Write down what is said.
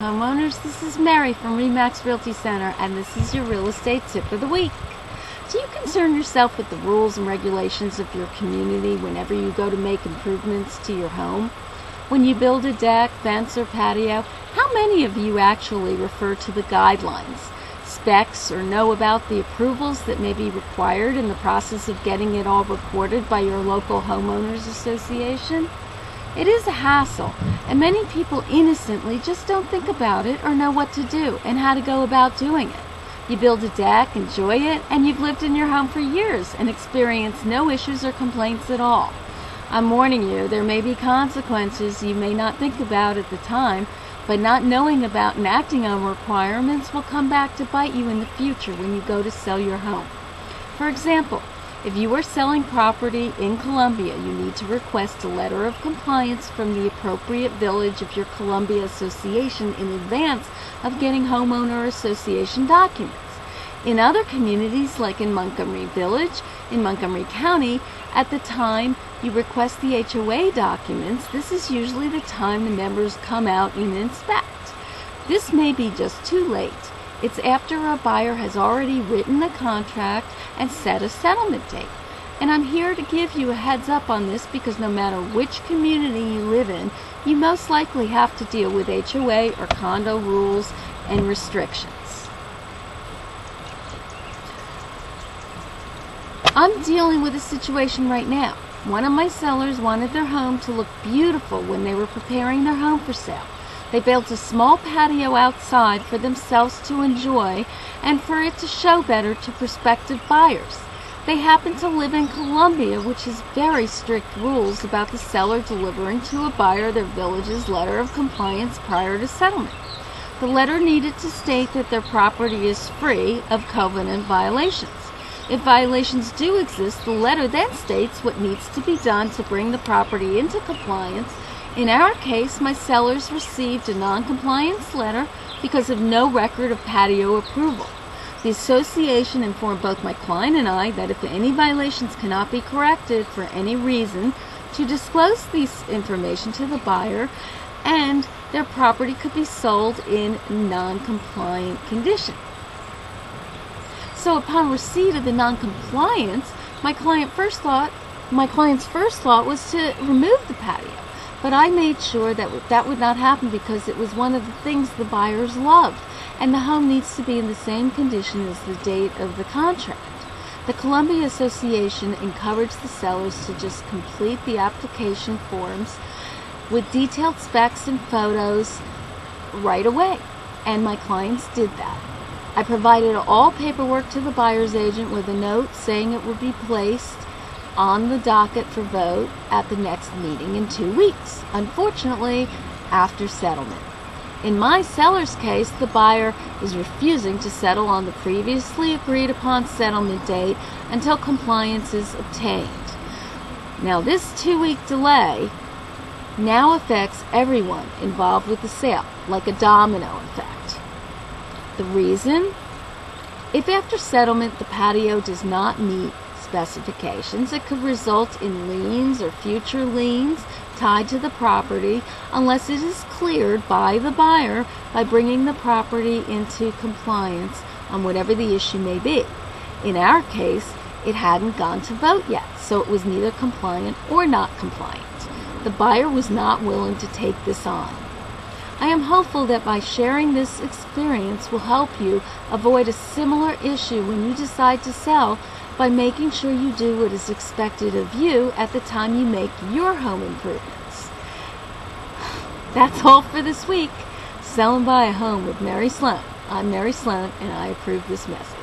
Homeowners, this is Mary from Remax Realty Centre, and this is your real estate tip of the week. Do you concern yourself with the rules and regulations of your community whenever you go to make improvements to your home? When you build a deck, fence, or patio, how many of you actually refer to the guidelines, specs, or know about the approvals that may be required in the process of getting it all recorded by your local homeowners association? It is a hassle, and many people innocently just don't think about it or know what to do and how to go about doing it. You build a deck, enjoy it, and you've lived in your home for years and experienced no issues or complaints at all. I'm warning you, there may be consequences you may not think about at the time, but not knowing about and acting on requirements will come back to bite you in the future when you go to sell your home. For example, if you are selling property in Columbia, you need to request a letter of compliance from the appropriate village of your Columbia Association in advance of getting homeowner association documents. In other communities, like in Montgomery Village, in Montgomery County, at the time you request the HOA documents, this is usually the time the members come out and inspect. This may be just too late. It's after a buyer has already written a contract and set a settlement date. And I'm here to give you a heads up on this because no matter which community you live in, you most likely have to deal with HOA or condo rules and restrictions. I'm dealing with a situation right now. One of my sellers wanted their home to look beautiful when they were preparing their home for sale. They built a small patio outside for themselves to enjoy and for it to show better to prospective buyers. They happen to live in Columbia, which has very strict rules about the seller delivering to a buyer their village's letter of compliance prior to settlement. The letter needed to state that their property is free of covenant violations. If violations do exist, the letter then states what needs to be done to bring the property into compliance. In our case, my sellers received a non-compliance letter because of no record of patio approval. The association informed both my client and I that if any violations cannot be corrected for any reason, to disclose this information to the buyer, and their property could be sold in non-compliant condition. So upon receipt of the non-compliance, my client's first thought was to remove the patio. But I made sure that that would not happen because it was one of the things the buyers loved, and the home needs to be in the same condition as the date of the contract. The Columbia Association encouraged the sellers to just complete the application forms with detailed specs and photos right away, and my clients did that. I provided all paperwork to the buyer's agent with a note saying it would be placed on the docket for vote at the next meeting in 2 weeks, unfortunately after settlement. In my seller's case, the buyer is refusing to settle on the previously agreed upon settlement date until compliance is obtained. Now this 2-week delay now affects everyone involved with the sale, like a domino effect. The reason? If after settlement the patio does not meet specifications, it could result in liens or future liens tied to the property unless it is cleared by the buyer by bringing the property into compliance on whatever the issue may be. In our case, it hadn't gone to vote yet, so it was neither compliant or not compliant. The buyer was not willing to take this on. I am hopeful that by sharing this experience will help you avoid a similar issue when you decide to sell by making sure you do what is expected of you at the time you make your home improvements. That's all for this week. Sell and buy a home with Mary Sloane. I'm Mary Sloane, and I approve this message.